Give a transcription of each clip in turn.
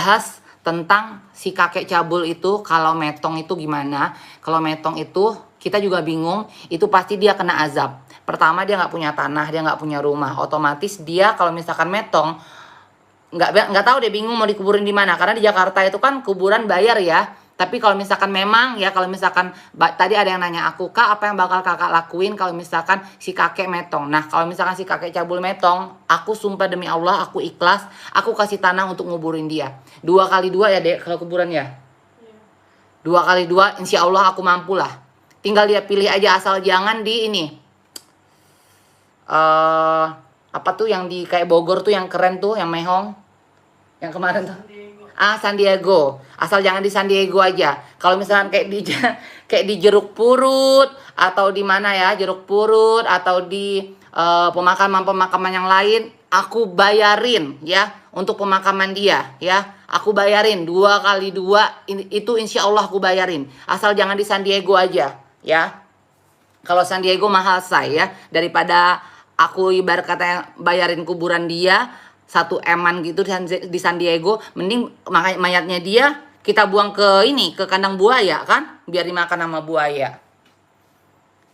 bahas tentang si kakek cabul itu. Kalau metong itu gimana? Kalau metong itu kita juga bingung, itu pasti dia kena azab. Pertama, dia nggak punya tanah, dia nggak punya rumah, otomatis dia kalau misalkan metong nggak tahu, dia bingung mau dikuburin di mana, karena di Jakarta itu kan kuburan bayar ya. Tapi kalau misalkan memang ya, kalau misalkan tadi ada yang nanya aku, Kak, apa yang bakal kakak lakuin kalau misalkan si kakek metong? Nah, kalau misalkan si kakek cabul metong, aku sumpah demi Allah, aku ikhlas, aku kasih tanah untuk nguburin dia. 2 kali 2 ya, Dek, kalau kuburan ya. 2 kali 2, insya Allah aku mampu lah. Tinggal dia pilih aja, asal jangan di ini. Apa tuh yang di kayak Bogor tuh yang keren tuh, yang mehong, yang kemarin tuh. San Diego. Asal jangan di San Diego aja. Kalau misalkan kayak di Jeruk Purut atau di mana ya, Jeruk Purut atau di pemakaman-pemakaman yang lain, aku bayarin ya untuk pemakaman dia ya. Aku bayarin 2 kali 2 itu, insya Allah aku bayarin. Asal jangan di San Diego aja ya. Kalau San Diego mahal saya, daripada aku ibarat kata bayarin kuburan dia 1 eman gitu di San Diego, mending mayatnya dia kita buang ke ini, ke kandang buaya kan, biar dimakan sama buaya.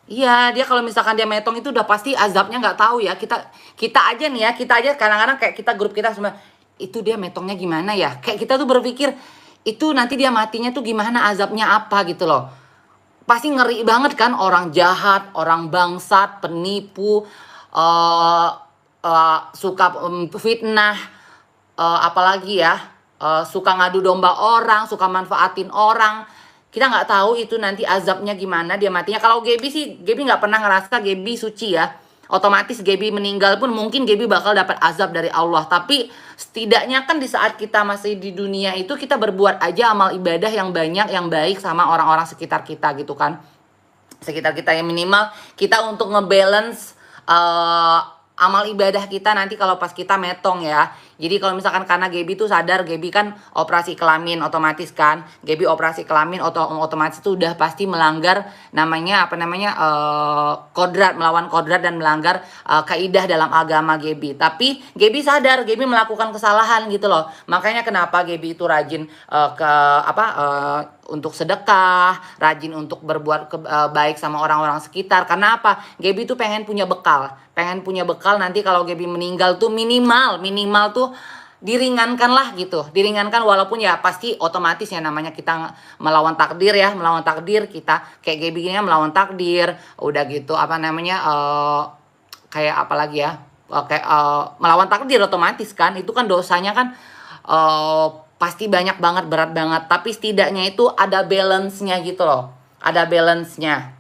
Iya, dia kalau misalkan dia metong itu udah pasti azabnya nggak tahu ya. Kita aja nih ya, kita aja kadang-kadang kayak kita, grup kita semua, itu dia metongnya gimana ya? Kayak kita tuh berpikir itu nanti dia matinya tuh gimana, azabnya apa gitu loh. Pasti ngeri banget kan, orang jahat, orang bangsat, penipu, eh suka fitnah, apalagi ya, suka ngadu domba orang, suka manfaatin orang. Kita nggak tahu itu nanti azabnya gimana dia matinya. Kalau Gaby sih, Gaby nggak pernah ngerasa Gaby suci ya. Otomatis Gaby meninggal pun mungkin Gaby bakal dapat azab dari Allah. Tapi setidaknya kan di saat kita masih di dunia itu, kita berbuat aja amal ibadah yang banyak, yang baik sama orang-orang sekitar kita gitu kan. Sekitar kita, yang minimal kita untuk ngebalance amal ibadah kita nanti kalau pas kita metong ya. Jadi kalau misalkan, karena Gaby tuh sadar, Gaby kan operasi kelamin, otomatis kan Gaby operasi kelamin otomatis itu udah pasti melanggar namanya apa namanya kodrat, melawan kodrat dan melanggar kaidah dalam agama Gaby. Tapi Gaby sadar Gaby melakukan kesalahan gitu loh. Makanya kenapa Gaby itu rajin ke apa untuk sedekah, rajin untuk berbuat baik sama orang-orang sekitar. Karena apa? Gaby tuh pengen punya bekal. Pengen punya bekal nanti kalau Gaby meninggal tuh minimal tuh diringankan lah gitu. Diringankan, walaupun ya pasti otomatis ya, namanya kita melawan takdir ya. Melawan takdir, kita kayak Gaby gini melawan takdir. Udah gitu apa namanya kayak apa lagi ya, kayak melawan takdir otomatis kan. Itu kan dosanya kan pasti banyak banget, berat banget. Tapi setidaknya itu ada balance-nya gitu loh. Ada balance-nya.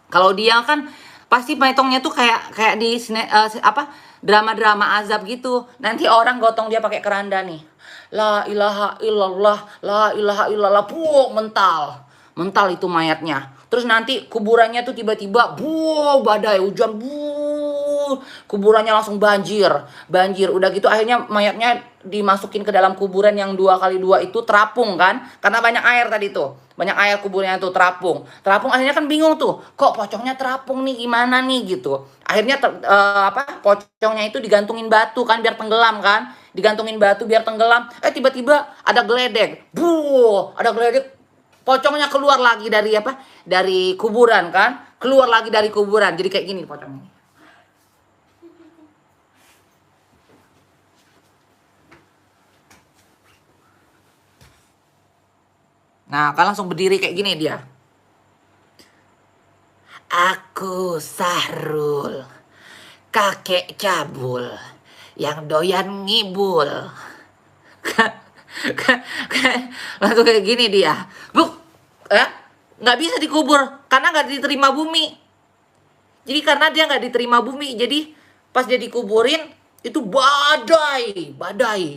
Kalau dia kan pasti metongnya tuh kayak di apa, drama-drama azab gitu. Nanti orang gotong dia pakai keranda nih. La ilaha illallah, la ilaha illallah, mental. Mental itu mayatnya. Terus nanti kuburannya tuh tiba-tiba badai hujan, kuburannya langsung banjir. Udah gitu akhirnya mayatnya dimasukin ke dalam kuburan yang 2 kali 2 itu terapung kan, karena banyak air tadi tuh, banyak air, kuburannya tuh terapung. Akhirnya kan bingung tuh, kok pocongnya terapung nih, gimana nih gitu. Akhirnya pocongnya itu digantungin batu kan biar tenggelam kan, digantungin batu biar tenggelam. Tiba-tiba ada geledek, ada geledek, pocongnya keluar lagi dari kuburan kan, keluar lagi dari kuburan, jadi kayak gini pocongnya. Nah, kan langsung berdiri kayak gini dia. Aku Sahrul, kakek cabul yang doyan ngibul. Langsung kayak gini dia. Nggak bisa dikubur karena nggak diterima bumi. Jadi karena dia nggak diterima bumi, jadi pas dia dikuburin itu badai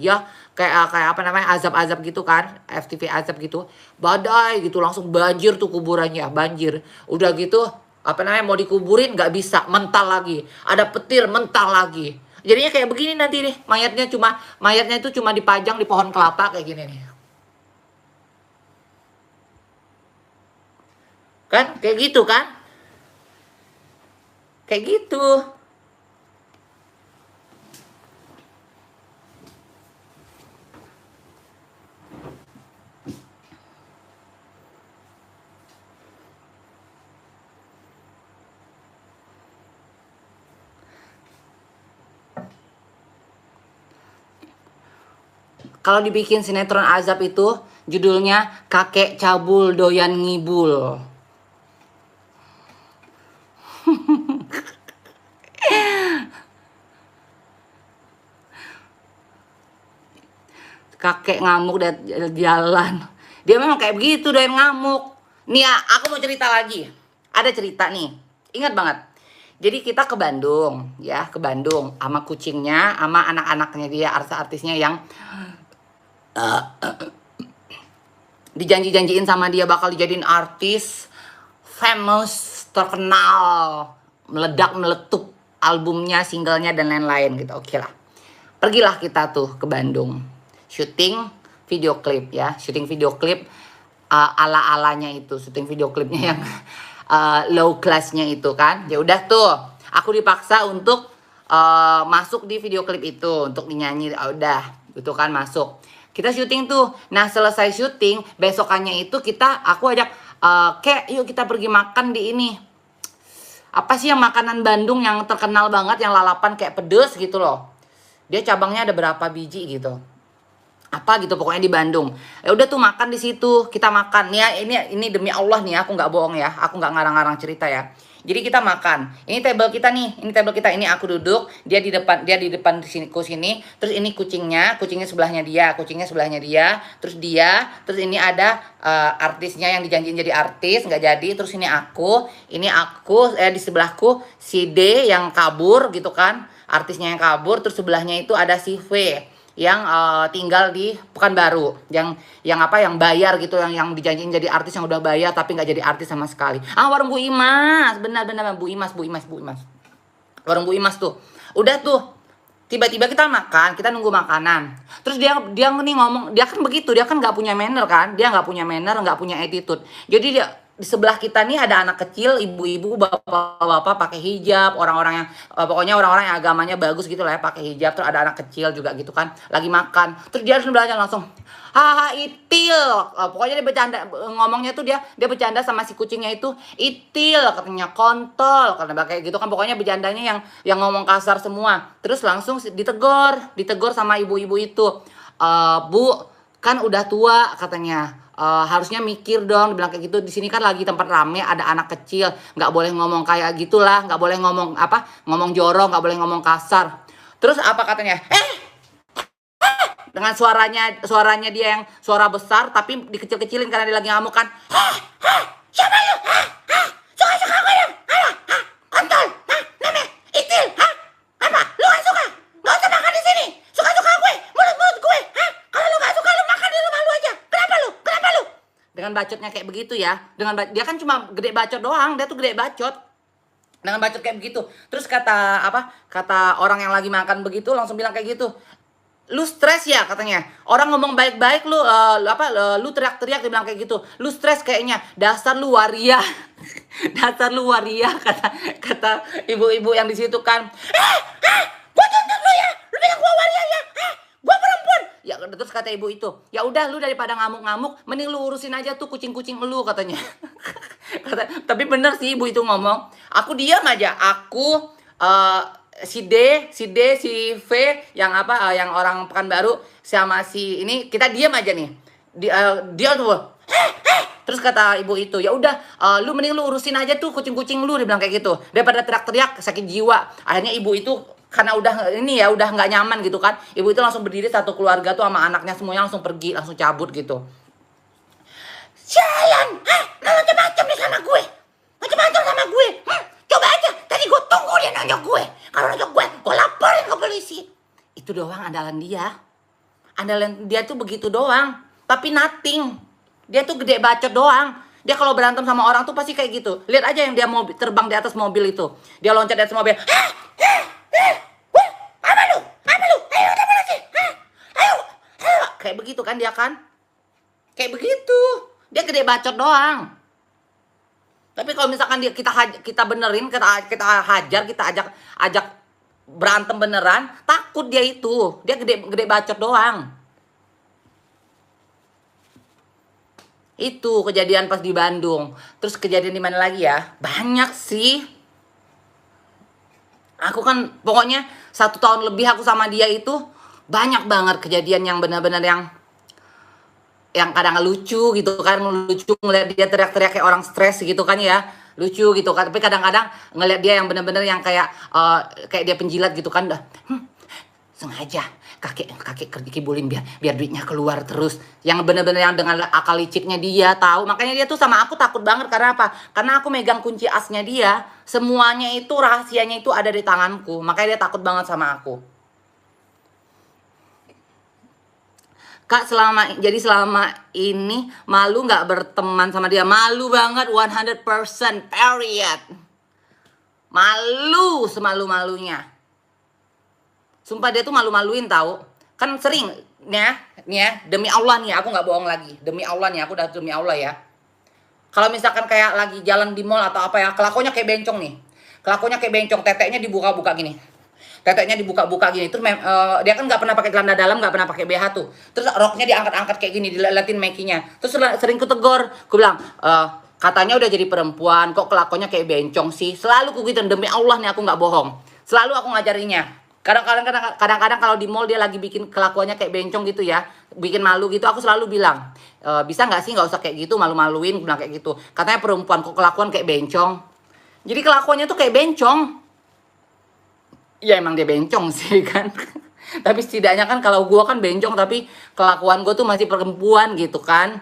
ya, kayak apa namanya, azab-azab gitu kan, FTV azab gitu, badai gitu, langsung banjir tuh kuburannya, banjir. Udah gitu apa namanya, mau dikuburin nggak bisa, mental lagi, ada petir, mental lagi. Jadinya kayak begini nanti nih, mayatnya itu cuma dipajang di pohon kelapa kayak gini nih. Kan kayak gitu kan? Kayak gitu. Kalau dibikin sinetron azab itu judulnya Kakek Cabul Doyan Ngibul. Kakek ngamuk dan jalan. Dia memang kayak begitu, doyan ngamuk. Nih ya, aku mau cerita lagi. Ada cerita nih. Ingat banget. Jadi kita ke Bandung, ya, ke Bandung sama kucingnya, sama anak-anaknya dia, artis-artisnya yang dijanji-janjiin sama dia bakal dijadiin artis famous, terkenal, meledak meletup albumnya, singlenya dan lain-lain gitu. Oke lah. Pergilah kita tuh ke Bandung. Syuting video klip ya, syuting video klip ala-alanya itu, syuting video klipnya yang low classnya itu kan. Ya udah tuh, aku dipaksa untuk masuk di video klip itu untuk dinyanyi. Udah, itu kan masuk. Kita syuting tuh. Nah, selesai syuting, besokannya itu aku ajak Kek, yuk kita pergi makan di ini. Apa sih yang makanan Bandung yang terkenal banget, yang lalapan kayak pedes gitu loh. Dia cabangnya ada berapa biji gitu. Apa gitu pokoknya di Bandung. Ya udah tuh makan di situ, kita makan nih ya, ini demi Allah nih, aku nggak bohong ya, aku nggak ngarang-ngarang cerita ya. Jadi kita makan, ini table kita nih, ini aku duduk, dia di depan sini, terus ini kucingnya sebelahnya dia, terus ini ada artisnya yang dijanjiin jadi artis nggak jadi, terus ini aku di sebelahku si D yang kabur gitu kan, artisnya yang kabur, terus sebelahnya itu ada si V yang tinggal di Pekanbaru, yang bayar gitu, yang dijanjiin jadi artis, yang udah bayar tapi nggak jadi artis sama sekali. Warung Bu Imas, benar-benar Bu Imas. Warung Bu Imas tuh. Udah tuh, tiba-tiba kita makan, kita nunggu makanan. Terus dia nih ngomong, dia kan begitu, dia kan nggak punya manner kan, dia nggak punya manner, nggak punya attitude. Jadi dia di sebelah kita nih ada anak kecil, ibu-ibu, bapak-bapak pakai hijab, orang-orang yang pokoknya orang-orang yang agamanya bagus gitu lah ya, pakai hijab. Terus ada anak kecil juga gitu kan, lagi makan. Terus dia harus belajar langsung, haha itil. Pokoknya dia bercanda, ngomongnya tuh dia bercanda sama si kucingnya itu, itil katanya, kontol, karena kayak gitu kan, pokoknya bercandanya yang ngomong kasar semua. Terus langsung ditegur sama ibu-ibu itu, Bu, kan udah tua katanya. Harusnya mikir dong, dibilang kayak gitu. Di sini kan lagi tempat rame, ada anak kecil, nggak boleh ngomong kayak gitulah, nggak boleh ngomong ngomong jorok, nggak boleh ngomong kasar. Terus apa katanya? Dengan suaranya dia yang suara besar tapi dikecil-kecilin karena dia lagi ngamuk kan. Siapa lu? Suka-suka gue yang kontol, namanya itil, apa? Lu gak suka? Gak usah makan di sini. Suka-suka gue, mulut gue, kalau lu gak suka lu makan di rumah lu aja. Kenapa lu? Dengan bacotnya kayak begitu ya. Dia kan cuma gede bacot doang, dia tuh gede bacot. Dengan bacot kayak begitu. Terus kata orang yang lagi makan begitu langsung bilang kayak gitu. Lu stres ya katanya. Orang ngomong baik-baik lu teriak-teriak, dia bilang kayak gitu. Lu stres kayaknya. Dasar lu waria. Dasar lu waria kata ibu-ibu yang di situ kan. Gua tuntut lu ya. Lu bilang gua waria ya. Gua perempuan. Ya terus kata ibu itu, ya udah lu daripada ngamuk-ngamuk, mending lu urusin aja tuh kucing-kucing lu katanya. Tapi bener sih ibu itu ngomong. Aku diam aja. Aku si D, si V yang yang orang Pekanbaru sama si ini, kita diam aja nih. Dia tuh terus kata ibu itu, ya udah lu mending lu urusin aja tuh kucing-kucing lu, dia bilang kayak gitu. Daripada teriak-teriak sakit jiwa. Akhirnya ibu itu karena udah nggak nyaman gitu kan, ibu itu langsung berdiri, satu keluarga tuh sama anaknya semuanya langsung pergi, langsung cabut gitu. Jalan, macam-macam nih sama gue, coba aja, tadi gue tunggu dia nonjok gue, kalau nonjok gue laporin ke polisi. Itu doang andalan dia tuh begitu doang, tapi nothing. Dia tuh gede bacot doang. Dia kalau berantem sama orang tuh pasti kayak gitu. Lihat aja yang dia mau terbang di atas mobil itu, dia loncat di atas mobil. Apa lu? Ayo kita polisi. Ayo. Kayak begitu kan dia kan? Kayak begitu. Dia gede bacot doang. Tapi kalau misalkan kita benerin, kita hajar, kita ajak berantem beneran, takut dia itu. Dia gede bacot doang. Itu kejadian pas di Bandung. Terus kejadian di mana lagi ya? Banyak sih. Aku kan pokoknya 1 tahun lebih aku sama dia itu Banyak banget kejadian yang benar-benar yang kadang lucu gitu kan, lucu ngeliat dia teriak-teriak kayak orang stres gitu kan ya, lucu gitu kan. Tapi kadang-kadang ngeliat dia yang benar-benar yang kayak dia penjilat gitu kan, dah sengaja kakek kakek kibulin biar biar duitnya keluar terus, yang benar-benar yang dengan akal liciknya dia tahu. Makanya dia tuh sama aku takut banget. Karena apa? Karena aku megang kunci asnya dia, semuanya itu rahasianya itu ada di tanganku. Makanya dia takut banget sama aku. Kak, selama ini malu nggak berteman sama dia? Malu banget, 100%, period. Malu semalu-malunya. Sumpah dia tuh malu-maluin tahu. Kan sering nih ya, demi Allah nih, aku nggak bohong lagi. Demi Allah nih, aku udah demi Allah ya. Kalau misalkan kayak lagi jalan di mall atau apa ya, kelakuannya kayak bencong nih. Kelakuannya kayak bencong, teteknya dibuka-buka gini. Teteknya dibuka-buka gini. Terus dia kan nggak pernah pakai celana dalam, nggak pernah pakai BH tuh. Terus roknya diangkat-angkat kayak gini, diliatin mekinya. Terus sering kutegur, ku bilang, katanya udah jadi perempuan, kok kelakuannya kayak bencong sih. Selalu ku gitu, demi Allah nih aku nggak bohong. Selalu aku ngajarinya. Kadang-kadang kalau di mall dia lagi bikin kelakuannya kayak bencong gitu ya, bikin malu gitu, aku selalu bilang, bisa nggak sih nggak usah kayak gitu, malu-maluin, bilang kayak gitu. Katanya perempuan kok kelakuan kayak bencong. Jadi kelakuannya tuh kayak bencong. Ya emang dia bencong sih kan. Tapi setidaknya kan kalau gue kan bencong tapi kelakuan gue tuh masih perempuan gitu kan.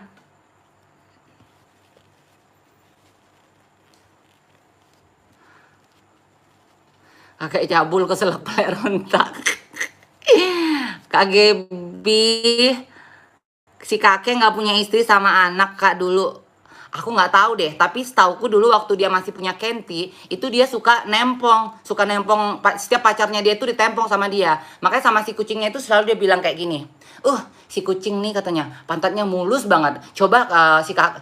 Kakek cabul keselak pelek rontak. Kak Gebi, si kakek nggak punya istri sama anak kak dulu. Aku nggak tahu deh, tapi setauku dulu waktu dia masih punya Kenti, itu dia suka nempong, setiap pacarnya dia itu ditempong sama dia. Makanya sama si kucingnya itu selalu dia bilang kayak gini, si kucing nih katanya pantatnya mulus banget. Coba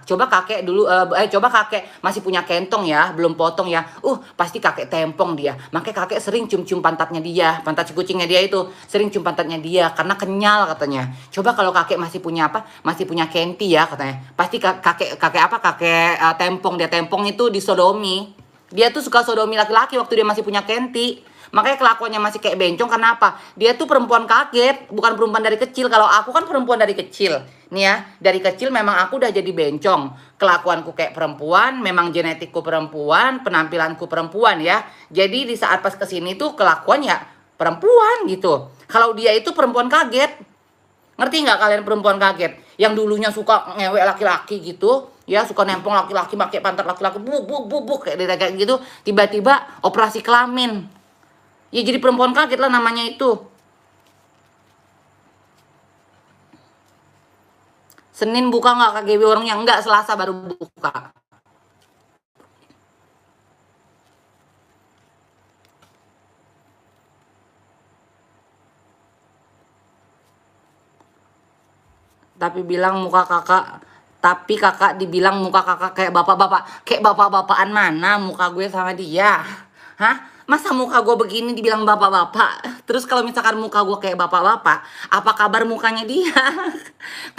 coba kakek dulu, coba kakek masih punya kentong ya, belum potong ya. Pasti kakek tempong dia. Makanya kakek sering cium-cium pantatnya dia, pantat si kucingnya dia itu sering cium pantatnya dia karena kenyal katanya. Coba kalau kakek masih punya masih punya Kenti ya katanya. Pasti kakek tempong, dia tempong itu disodomi. Dia tuh suka sodomi laki-laki waktu dia masih punya Kenti. Makanya kelakuannya masih kayak bencong. Kenapa? Dia tuh perempuan kaget, bukan perempuan dari kecil. Kalau aku kan perempuan dari kecil. Nih ya, dari kecil memang aku udah jadi bencong. Kelakuanku kayak perempuan, memang genetikku perempuan, penampilanku perempuan ya. Jadi di saat pas kesini tuh kelakuan ya perempuan gitu. Kalau dia itu perempuan kaget. Ngerti nggak kalian perempuan kaget? Yang dulunya suka ngewek laki-laki gitu. Ya suka nempong laki-laki, pakai pantat laki-laki, bubuk kayak gitu. Tiba-tiba operasi kelamin. Ya jadi perempuan kaget lah namanya itu. Senin buka nggak KGB orangnya? Enggak, Selasa baru buka. Tapi kakak dibilang muka kakak kayak bapak-bapakan mana muka gue sama dia. Hah? Masa muka gue begini dibilang bapak-bapak? Terus kalau misalkan muka gue kayak bapak-bapak, apa kabar mukanya dia?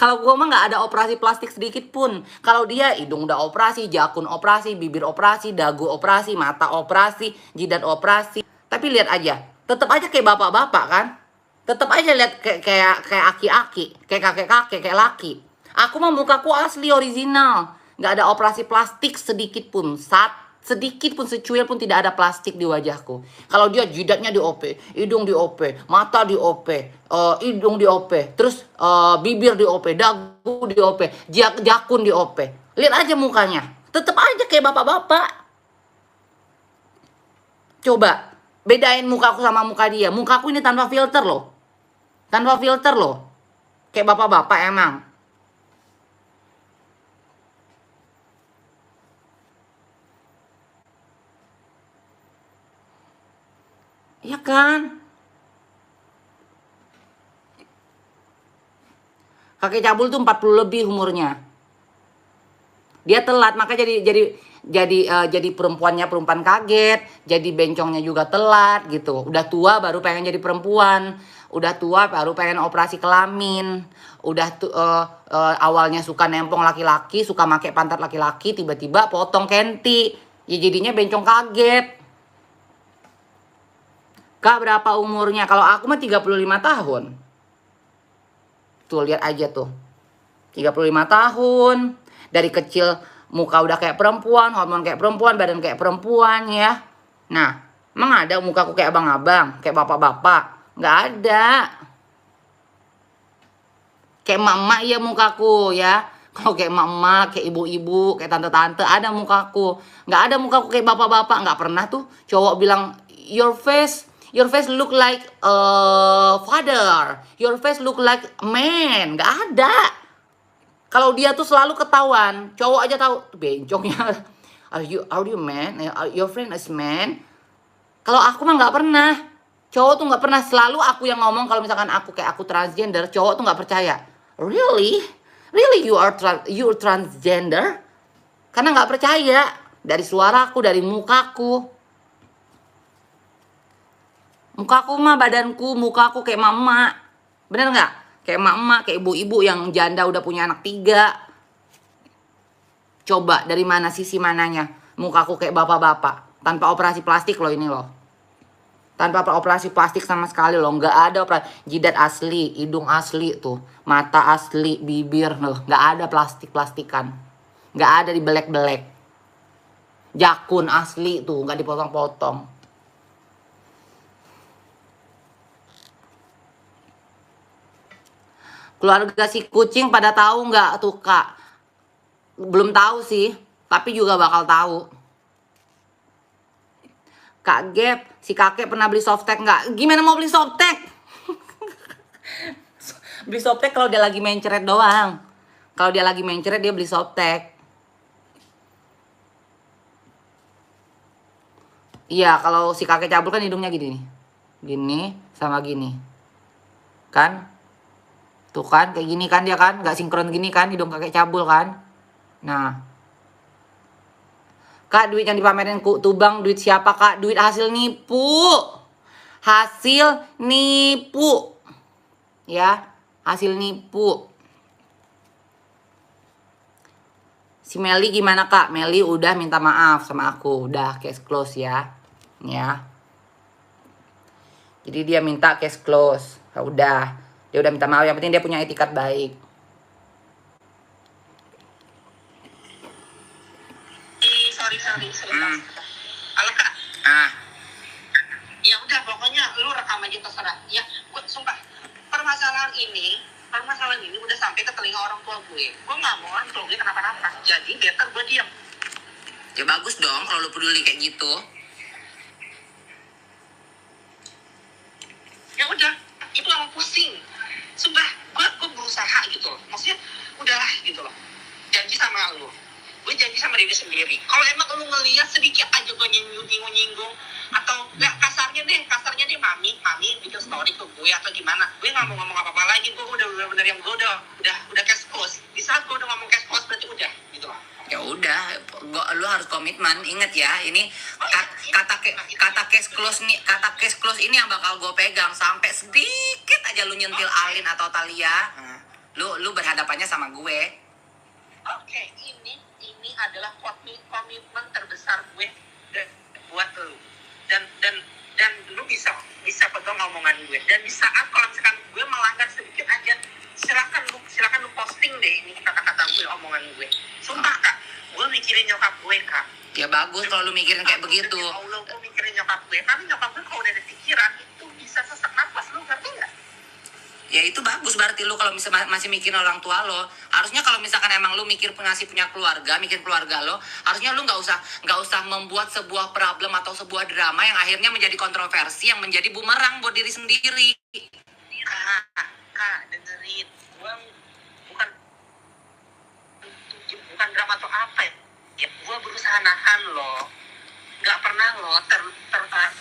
Kalau gue mah nggak ada operasi plastik sedikit pun. Kalau dia hidung udah operasi, jakun operasi, bibir operasi, dagu operasi, mata operasi, jidat operasi. Tapi lihat aja, tetap aja kayak bapak-bapak kan? Tetap aja lihat kayak aki-aki, kayak kakek-kakek, kayak laki. Aku mah mukaku asli original, nggak ada operasi plastik sedikit pun. Sedikit pun, secuil pun tidak ada plastik di wajahku. Kalau dia jidatnya di OP, hidung di OP, mata di OP, hidung di OP, terus bibir di OP, dagu di OP, jakun di OP. Lihat aja mukanya, tetap aja kayak bapak-bapak. Coba bedain mukaku sama muka dia. Mukaku ini tanpa filter loh. Tanpa filter loh. Kayak bapak-bapak emang. Iya kan? Kakek cabul tuh 40 lebih umurnya. Dia telat, maka jadi perempuan kaget, jadi bencongnya juga telat gitu. Udah tua baru pengen jadi perempuan, udah tua baru pengen operasi kelamin, awalnya suka nempong laki-laki, suka make pantat laki-laki, tiba-tiba potong Kenti, ya jadinya bencong kaget. Kak berapa umurnya? Kalau aku mah 35 tahun. Tuh lihat aja tuh. 35 tahun. Dari kecil muka udah kayak perempuan, hormon kayak perempuan, badan kayak perempuan ya. Nah, emang ada mukaku kayak abang-abang, kayak bapak-bapak? Nggak ada. Kayak emak-emak ya mukaku ya. Kalau kayak emak-emak, kayak ibu-ibu, kayak tante-tante, ada mukaku. Nggak ada mukaku kayak bapak-bapak. Nggak pernah tuh cowok bilang, your face look like father. Your face look like man. Nggak ada. Kalau dia tuh selalu ketahuan. Cowok aja tahu. Bencongnya. Are you man? Your friend is man? Kalau aku mah nggak pernah. Cowok tuh nggak pernah. Selalu aku yang ngomong kalau misalkan aku kayak aku transgender. Cowok tuh nggak percaya. Really? Really you transgender? Karena nggak percaya. Dari suaraku, dari mukaku. Mukaku mah badanku, mukaku kayak mama. Bener nggak? Kayak mama, kayak ibu-ibu yang janda udah punya anak 3. Coba dari mana sisi mananya? Mukaku kayak bapak-bapak. Tanpa operasi plastik loh ini loh. Tanpa operasi plastik sama sekali loh. Nggak ada operasi. Jidat asli, hidung asli tuh. Mata asli, bibir loh. Nggak ada plastik-plastikan. Nggak ada dibelek-belek. Jakun asli tuh. Nggak dipotong-potong. Keluarga si kucing pada tahu nggak tuh Kak? Belum tahu sih, tapi juga bakal tahu. Kak Gap, si kakek pernah beli softtek nggak? Gimana mau beli softtek? Beli softtek kalau dia lagi main ceret doang. Kalau dia lagi main ceret dia beli softtek. Iya, kalau si kakek cabul kan hidungnya gini nih. Gini sama gini. Kan? Tuh kan, kayak gini kan dia kan, nggak sinkron gini kan, hidung kakek cabul kan. Nah, Kak, duit yang dipamerin Tubang, duit siapa Kak? Duit hasil nipu. Hasil nipu. Ya, hasil nipu. Si Meli gimana Kak? Meli udah minta maaf sama aku, udah case close ya. Ya. Jadi dia minta case close. Ya udah. Dia udah minta maaf, yang penting dia punya etikat baik. Sorry. Halo Kak. Ya udah pokoknya lu rekam aja terserah. Ya, gue sumpah permasalahan ini udah sampai ke telinga orang tua gue. Gue nggak mau orang tua gue kenapa-napa. Jadi better gue diam. Ya bagus dong kalau lu peduli kayak gitu. Ya udah, itu yang pusing. Sumpah, gue berusaha gitu loh. Maksudnya udahlah gitu loh. Janji sama lu. Gue janji sama diri sendiri. Kalau emang lu ngeliat sedikit aja gue nyinggung atau nggak kasarnya deh mami bikin story ke gue atau gimana, gue nggak mau ngomong apa lagi. Gue udah bener yang gue udah cash close. Di saat gue udah ngomong cash close berarti udah gitu loh. Ya udah, lu harus komitmen. Ingat ya, ini kata case close ini yang bakal gue pegang sampai sedikit aja lu nyentil Alin atau Talia. Lu berhadapannya sama gue. Oke, ini adalah komitmen terbesar gue buat lu. Dan lu bisa pegang omongan gue. Dan di saat kalau misalkan gue melanggar sedikit aja, silakan lu posting deh ini kata-kata gue, omongan gue. Sumpah Kak, gue mikirin nyokap gue Kak. Ya bagus kalau lu mikirin kayak begitu. Allah, gue mikirin nyokap gue. Karena nyokap gue kalau udah ada pikiran itu bisa sesak napas, lu ngerti nggak? Ya itu bagus berarti lu kalau masih mikirin orang tua lo. Harusnya kalau misalkan emang lu mikir punya keluarga, mikir keluarga lo, harusnya lu nggak usah membuat sebuah problem atau sebuah drama yang akhirnya menjadi kontroversi yang menjadi bumerang buat diri sendiri. Kak, dengerin. Gue bukan drama atau apa ya. Gue berusaha nahan lo. Nggak pernah lo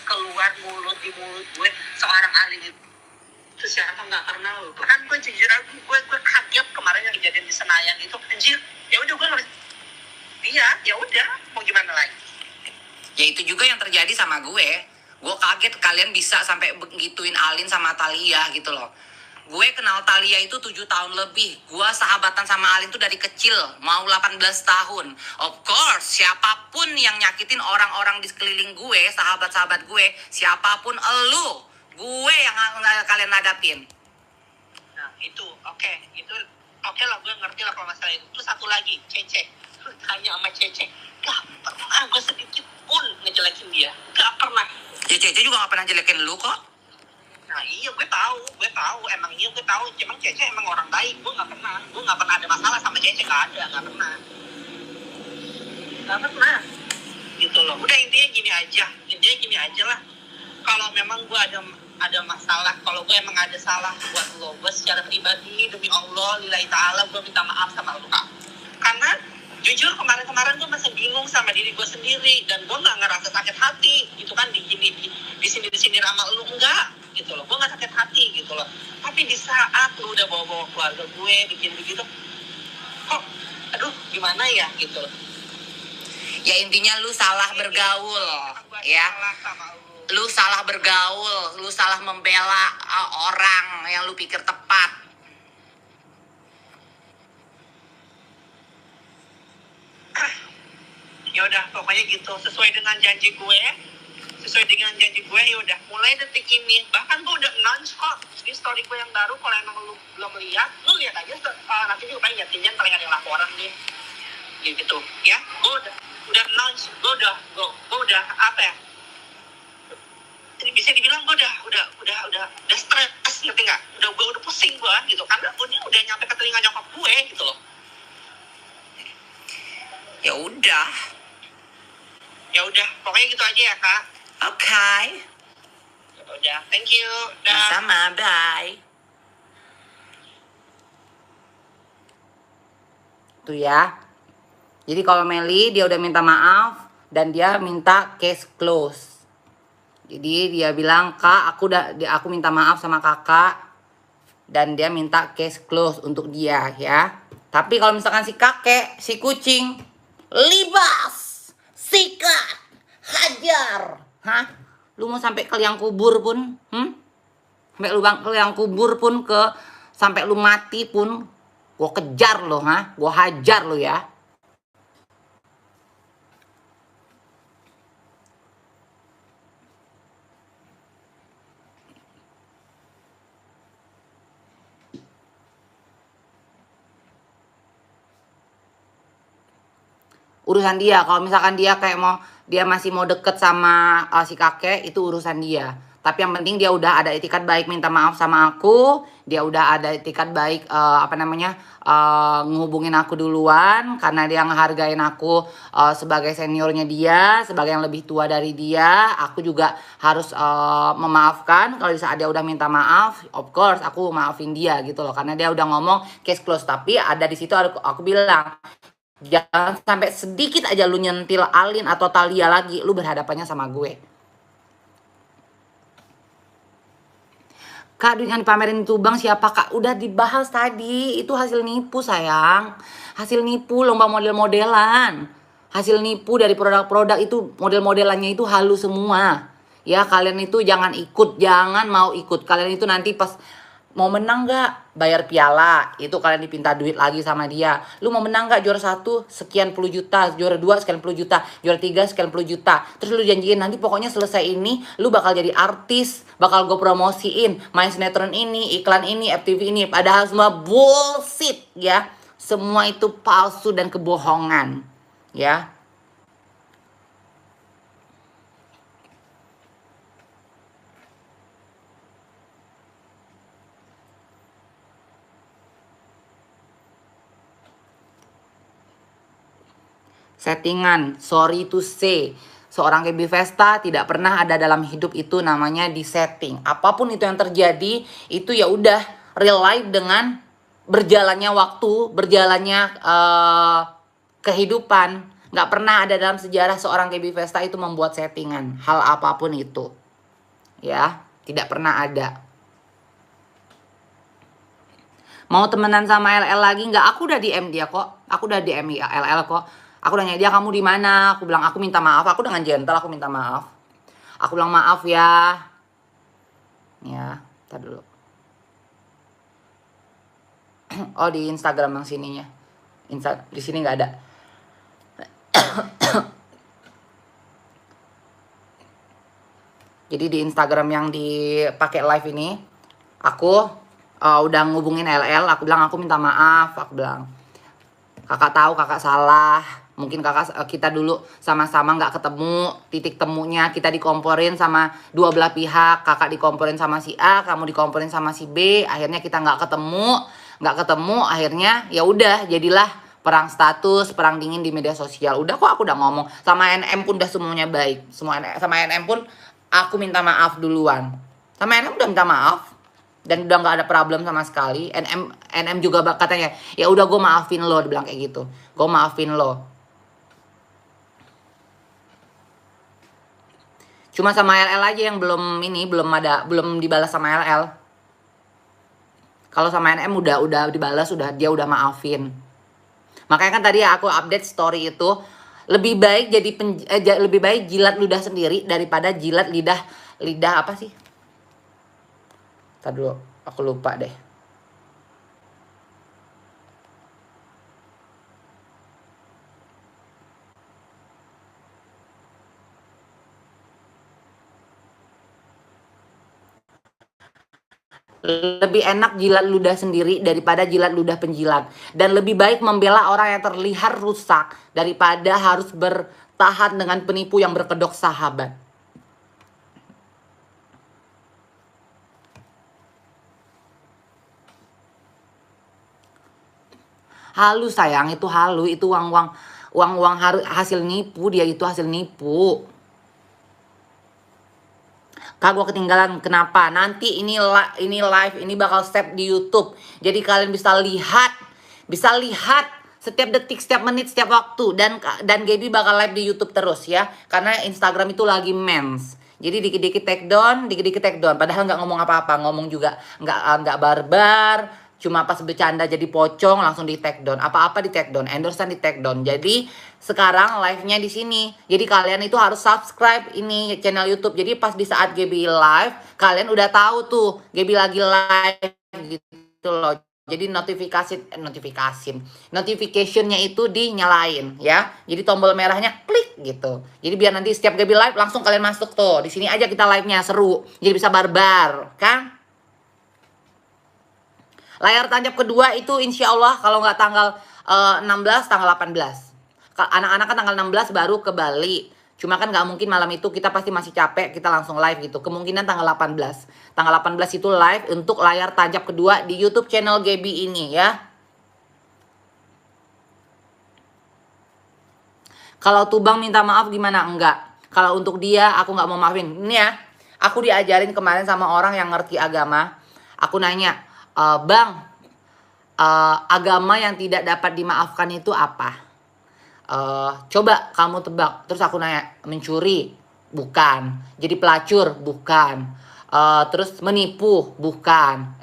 keluar di mulut gue seorang Alin itu siapa, nggak pernah lo. Kan gue jujur aja, gue kaget kemarin yang kejadian di Senayan itu, anjir. Ya udah gue nulis dia, ya udah mau gimana lagi. Ya itu juga yang terjadi sama gue. Gue kaget kalian bisa sampai begituin Alin sama Talia gitu loh. Gue kenal Talia itu 7 tahun lebih. Gue sahabatan sama Alin tuh dari kecil, mau 18 tahun. Of course, siapapun yang nyakitin orang-orang di sekeliling gue, sahabat-sahabat gue, siapapun elu, gue yang kalian hadapin. Nah, itu oke, itu oke lah, gue ngerti lah kalau masalah itu. Terus satu lagi, Cece, lu tanya sama Cece, gak pernah gue sedikit pun ngejelekin dia, gak pernah. Ya Cece juga gak pernah jelekin lu kok. Nah iya, gue tahu, emang iya gue tahu, cuman Cece emang orang baik, gue gak pernah ada masalah sama Cece, gak pernah gitu loh. Udah intinya gini aja lah. Kalau memang gue ada masalah, kalau gue emang ada salah buat lo, gue secara pribadi demi Allah lillahi ta'ala gue minta maaf sama lo, Kak. Karena jujur kemarin gue masih bingung sama diri gue sendiri, dan gue nggak ngerasa sakit hati gitu kan, di sini sama lo, enggak gitu loh. Gue nggak sakit hati gitu loh. Tapi di saat lo udah bawa keluarga gue bikin begitu, kok aduh gimana ya gitu loh. Ya intinya lu salah bergaul, ya. Lu salah bergaul, lu salah membela orang yang lu pikir tepat. Ya udah, pokoknya gitu, sesuai dengan janji gue, ya udah. Mulai detik ini, bahkan gue udah announce kok di story gue yang baru. Kalau emang lu belum lihat, lu lihat aja. Nanti juga paling liatin paling ada laporan nih, gitu ya. Gue udah announce, gue udah apa ya, bisa dibilang gue udah stres, ngerti nggak? Gue udah pusing gue gitu, karena ini udah nyampe ke telinga nyokap gue gitu loh. Ya udah, pokoknya gitu aja ya, Kak. Oke. Ya udah, thank you. Dah. Sama, bye. Tuh ya. Jadi kalau Meli dia udah minta maaf dan dia minta case close. Jadi dia bilang, "Kak, aku minta maaf sama kakak." Dan dia minta case close untuk dia ya. Tapi kalau misalkan si kakek, si kucing, libas, sikat, hajar. Hah? Lu mau sampai ke liang kubur pun, sampai lu ke liang kubur pun, sampai lu mati pun, gua kejar lo, gua hajar lo ya. Urusan dia. Kalau misalkan dia dia masih mau deket sama si kakek, itu urusan dia. Tapi yang penting dia udah ada etikat baik minta maaf sama aku. Dia udah ada etikat baik ngehubungin aku duluan, karena dia ngehargain aku sebagai seniornya dia, sebagai yang lebih tua dari dia. Aku juga harus memaafkan kalau saat dia udah minta maaf. Of course aku maafin dia gitu loh, karena dia udah ngomong case close. Tapi ada di situ aku bilang, jangan sampai sedikit aja lu nyentil Alin atau Talia lagi, lu berhadapannya sama gue. Kak, dengan dipamerin itu bang siapa kak? Udah dibahas tadi, itu hasil nipu sayang. Hasil nipu lomba model-modelan. Hasil nipu dari produk-produk itu, model-modelannya itu halus semua. Ya kalian itu jangan mau ikut. Kalian itu nanti pas mau menang gak? Bayar piala. Itu kalian dipinta duit lagi sama dia. Lu mau menang gak? Juara 1 sekian puluh juta. Juara 2 sekian puluh juta. Juara 3 sekian puluh juta. Terus lu janjiin nanti pokoknya selesai ini lu bakal jadi artis. Bakal gue promosiin. Main sinetron ini, iklan ini, FTV ini. Padahal semua bullshit ya. Semua itu palsu dan kebohongan. Ya. Settingan, sorry to say, seorang Keby Vesta tidak pernah ada dalam hidup itu namanya disetting. Apapun itu yang terjadi, itu ya udah real life dengan berjalannya waktu, berjalannya kehidupan. Nggak pernah ada dalam sejarah seorang Keby Vesta itu membuat settingan, hal apapun itu. Ya, tidak pernah ada. Mau temenan sama LL lagi nggak? Aku udah DM dia kok. Aku udah DM LL kok. Aku nanya dia, kamu di mana? Aku bilang aku minta maaf. Aku dengan gentle aku minta maaf. Aku bilang maaf ya. Ya, tar dulu. Oh, di Instagram yang sininya. Di sini nggak ada. Jadi di Instagram yang dipakai live ini, aku udah ngubungin LL, aku bilang aku minta maaf, aku bilang kakak tahu kakak salah, mungkin kakak kita dulu sama-sama nggak ketemu, titik temunya kita dikomporin sama dua belah pihak, kakak dikomporin sama si A, kamu dikomporin sama si B, akhirnya kita nggak ketemu, akhirnya ya udah jadilah perang status, perang dingin di media sosial. Udah kok aku udah ngomong sama NM pun udah semuanya baik, sama NM pun aku minta maaf duluan, sama NM udah minta maaf dan udah nggak ada problem sama sekali. NM juga katanya ya udah gue maafin lo, dibilang kayak gitu, gue maafin lo. Cuma sama LL aja yang belum dibalas sama LL. Kalau sama NM udah dibalas, dia udah maafin. Makanya kan tadi aku update story itu, lebih baik lebih baik jilat ludah sendiri daripada jilat lidah apa sih? Tadi dulu aku lupa deh. Lebih enak jilat ludah sendiri daripada jilat ludah penjilat. Dan lebih baik membela orang yang terlihat rusak daripada harus bertahan dengan penipu yang berkedok sahabat. Halu sayang, itu halu, itu uang hasil nipu, dia itu hasil nipu. Kak, gue ketinggalan. Kenapa? Nanti ini live, ini bakal save di YouTube. Jadi kalian bisa lihat setiap detik, setiap menit, setiap waktu. Dan Gaby bakal live di YouTube terus ya. Karena Instagram itu lagi mens. Jadi dikit-dikit take down, dikit-dikit take down. Padahal nggak ngomong apa-apa, ngomong juga nggak barbar. Cuma pas bercanda jadi pocong langsung di take down. Apa-apa di take down, endorsean di take down. Jadi sekarang live-nya di sini. Jadi kalian itu harus subscribe ini channel YouTube. Jadi pas di saat Gaby live, kalian udah tahu tuh Gaby lagi live gitu loh. Jadi notificationnya itu dinyalain ya. Jadi tombol merahnya klik gitu. Jadi biar nanti setiap Gaby live langsung kalian masuk tuh. Di sini aja kita live-nya seru. Jadi bisa barbar, kan? Layar tancap kedua itu insya Allah kalau nggak tanggal 16, tanggal 18. Anak-anak kan tanggal 16 baru ke Bali. Cuma kan nggak mungkin malam itu, kita pasti masih capek, kita langsung live gitu. Kemungkinan tanggal 18. Tanggal 18 itu live untuk layar tancap kedua di YouTube channel Gaby ini ya. Kalau Tubang minta maaf gimana? Enggak. Kalau untuk dia aku nggak mau maafin. Ini ya, aku diajarin kemarin sama orang yang ngerti agama. Aku nanya, Bang, agama yang tidak dapat dimaafkan itu apa? Coba kamu tebak. Terus aku nanya, mencuri? Bukan. Jadi pelacur? Bukan. Terus menipu? Bukan.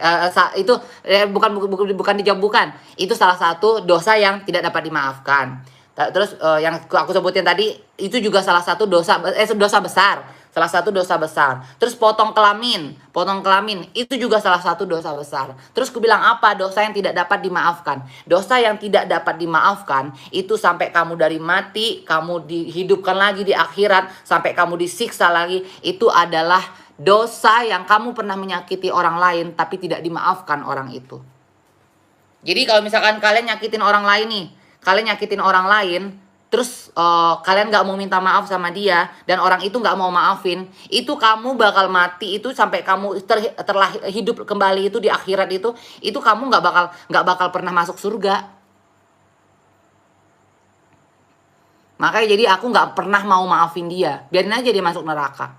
Itu bukan dijawab bukan. Itu salah satu dosa yang tidak dapat dimaafkan. Terus yang aku sebutin tadi itu juga salah satu dosa besar. Salah satu dosa besar. Terus potong kelamin itu juga salah satu dosa besar. Terus aku bilang apa dosa yang tidak dapat dimaafkan? Dosa yang tidak dapat dimaafkan itu sampai kamu dari mati, kamu dihidupkan lagi di akhirat, sampai kamu disiksa lagi, itu adalah dosa yang kamu pernah menyakiti orang lain tapi tidak dimaafkan orang itu. Jadi kalau misalkan kalian nyakitin orang lain, terus kalian nggak mau minta maaf sama dia dan orang itu nggak mau maafin, itu kamu bakal mati, itu sampai kamu hidup kembali itu di akhirat itu kamu nggak bakal pernah masuk surga. Makanya jadi aku nggak pernah mau maafin dia, biarin aja dia masuk neraka.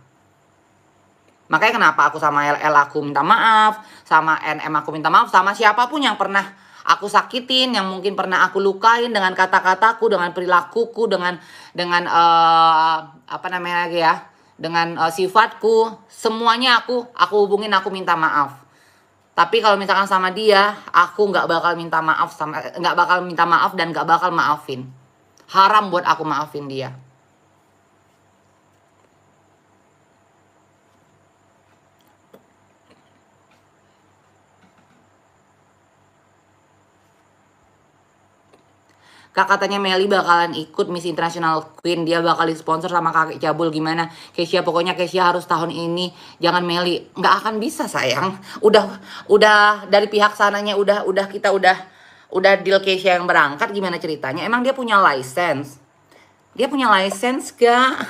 Makanya kenapa aku sama LL aku minta maaf, sama NM aku minta maaf, sama siapapun yang pernah aku sakitin, yang mungkin pernah aku lukain dengan kata-kataku, dengan perilakuku, dengan apa namanya lagi ya, dengan sifatku, semuanya aku hubungin, aku minta maaf. Tapi kalau misalkan sama dia, aku nggak bakal minta maaf dan nggak bakal maafin. Haram buat aku maafin dia. Kak, katanya Meli bakalan ikut Miss International Queen. Dia bakal disponsor sama kakek cabul. Gimana? Keisha, pokoknya Keisha harus tahun ini. Jangan Meli. Nggak akan bisa sayang. Udah dari pihak sananya udah deal Keisha yang berangkat. Gimana ceritanya? Emang dia punya license? Dia punya license gak?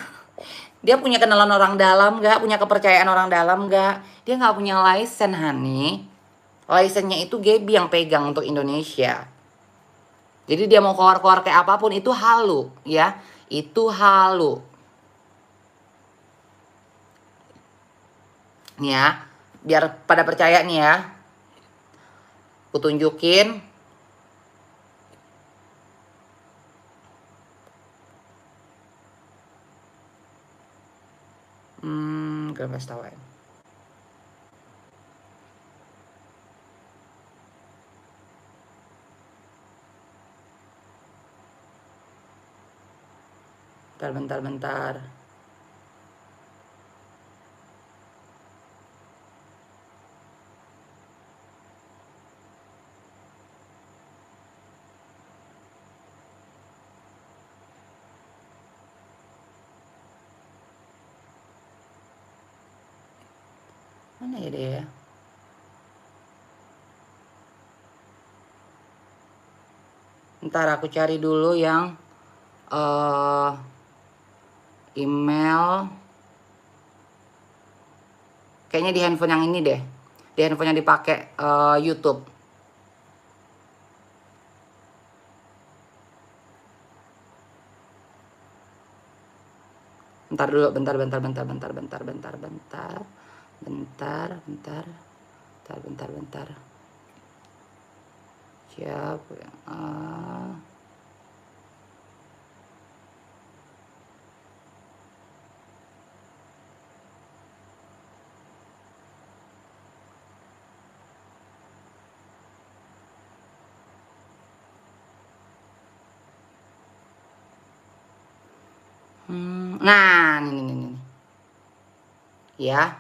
Dia punya kenalan orang dalam gak? Punya kepercayaan orang dalam gak? Dia nggak punya license, honey. License-nya itu Gaby yang pegang untuk Indonesia. Jadi dia mau keluar-keluar kayak apapun itu halu, ya. Itu halu. Nih ya, biar pada percaya nih ya. Aku tunjukin. Kalian kasih tahu ya. Bentar. Mana ya dia? Ntar aku cari dulu yang email. Kayaknya di handphone yang ini deh. Di handphone yang dipakai YouTube. Bentar dulu, bentar. Siapa ya? Nah, ini. Ya.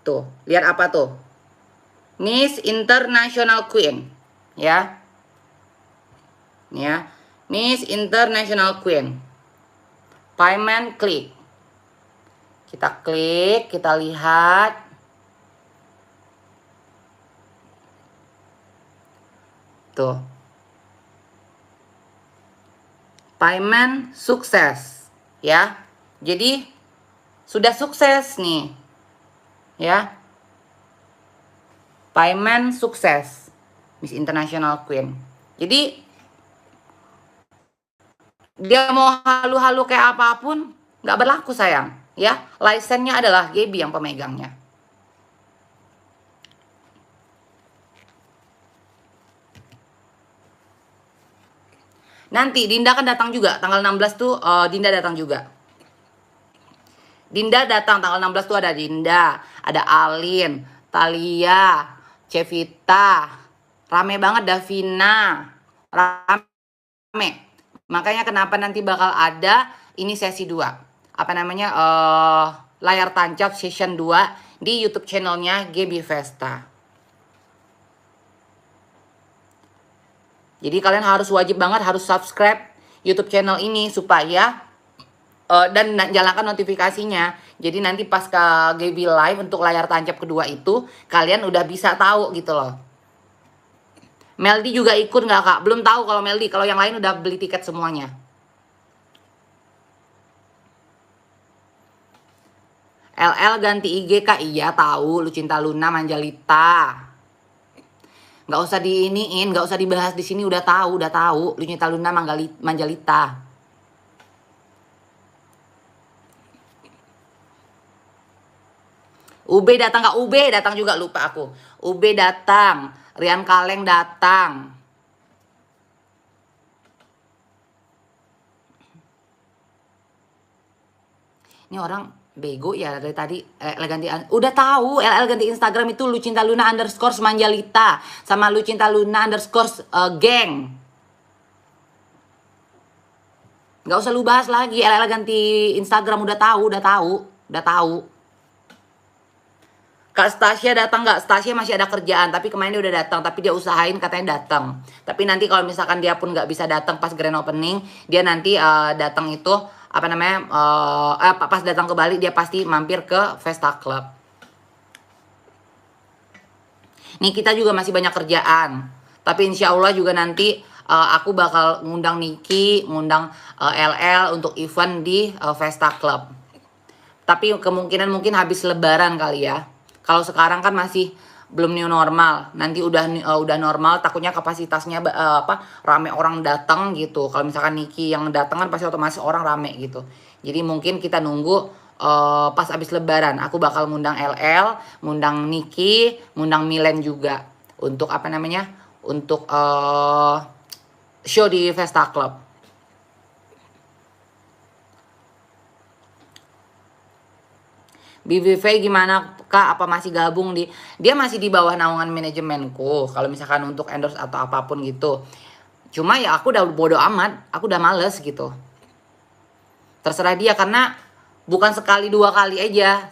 Tuh, lihat apa tuh? Miss International Queen, ya. Nih ya. Miss International Queen. Payment klik. Kita klik, kita lihat. Tuh. Payment sukses, ya. Jadi sudah sukses nih. Ya. Payment sukses. Miss International Queen. Jadi dia mau halu-halu kayak apapun nggak berlaku sayang, ya. License-nya adalah Gaby yang pemegangnya. Nanti Dinda kan datang juga tanggal 16 tuh. Dinda datang juga. Dinda datang tanggal 16 tuh, ada Dinda, ada Alin, Thalia, Cevita, rame banget, Davina, rame. Makanya kenapa nanti bakal ada ini sesi 2. Apa namanya? Layar tancap season 2 di YouTube channelnya Gaby Vesta. Jadi kalian wajib banget harus subscribe YouTube channel ini supaya dan jalankan notifikasinya. Jadi nanti pas ke Gaby live untuk layar tancap kedua itu kalian udah bisa tahu gitu loh. Meldi juga ikut nggak kak? Belum tahu kalau Meldi. Kalau yang lain udah beli tiket semuanya. LL ganti IG kak? Iya tahu. Lucinta Luna Manjalita. Nggak usah diiniin, nggak usah dibahas di sini, udah tahu. Lucinta Luna Manjalita. UB datang nggak? UB datang juga, lupa aku. UB datang, Rian Kaleng datang. Ini orang bego ya dari tadi. Udah tahu LL ganti Instagram itu Lucinta Luna _ Manjalita sama Lucinta Luna _ geng. Nggak usah lu bahas lagi. LL ganti Instagram, udah tahu. Kak Stasia datang nggak? Stasia masih ada kerjaan, tapi kemarin dia udah datang, tapi dia usahain katanya datang. Tapi nanti kalau misalkan dia pun nggak bisa datang pas grand opening, dia nanti datang itu apa namanya? Pas datang ke Bali dia pasti mampir ke Vesta Club. Nih kita juga masih banyak kerjaan, tapi insya Allah juga nanti aku bakal ngundang Niki, ngundang LL untuk event di Vesta Club. Tapi kemungkinan mungkin habis Lebaran kali ya. Kalau sekarang kan masih belum new normal. Nanti udah normal, takutnya kapasitasnya rame orang datang gitu. Kalau misalkan Niki yang datang kan pasti otomatis orang rame gitu. Jadi mungkin kita nunggu pas habis Lebaran. Aku bakal ngundang LL, ngundang Niki, ngundang Milen juga untuk apa namanya? Untuk show di Vesta Club. BVV gimana Kak? Apa masih gabung di... Dia masih di bawah naungan manajemenku. Kalau misalkan untuk endorse atau apapun gitu. Cuma ya aku udah bodo amat. Aku udah males gitu. Terserah dia karena bukan sekali 2 kali aja.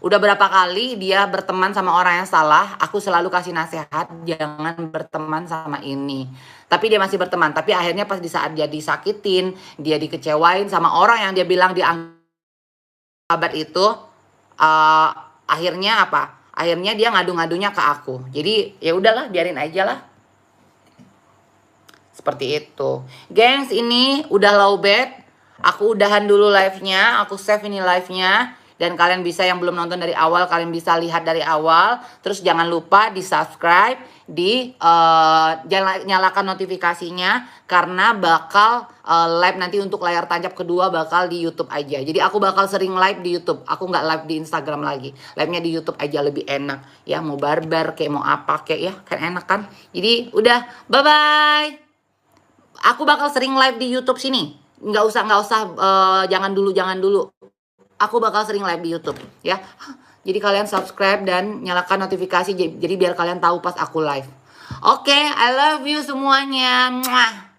Udah berapa kali dia berteman sama orang yang salah. Aku selalu kasih nasihat jangan berteman sama ini. Tapi dia masih berteman. Tapi akhirnya pas di saat dia disakitin, dia dikecewain sama orang yang dia bilang dianggap sahabat itu, akhirnya apa? Akhirnya dia ngadu-ngadunya ke aku. Jadi ya udahlah, biarin aja lah. Seperti itu. Gengs, ini udah low bed. Aku udahan dulu live-nya. Aku save ini live-nya. Dan kalian bisa yang belum nonton dari awal, kalian bisa lihat dari awal. Terus jangan lupa di subscribe, nyalakan notifikasinya. Karena bakal live nanti untuk layar tancap kedua bakal di YouTube aja. Jadi aku bakal sering live di YouTube. Aku nggak live di Instagram lagi. Live-nya di YouTube aja lebih enak. Ya mau barbar kayak mau apa kayak ya. Kan enak kan. Jadi udah, bye-bye. Aku bakal sering live di YouTube sini. Nggak usah, jangan dulu. Aku bakal sering live di YouTube ya. Jadi kalian subscribe dan nyalakan notifikasi jadi biar kalian tahu pas aku live. Oke, I love you semuanya. Mwah.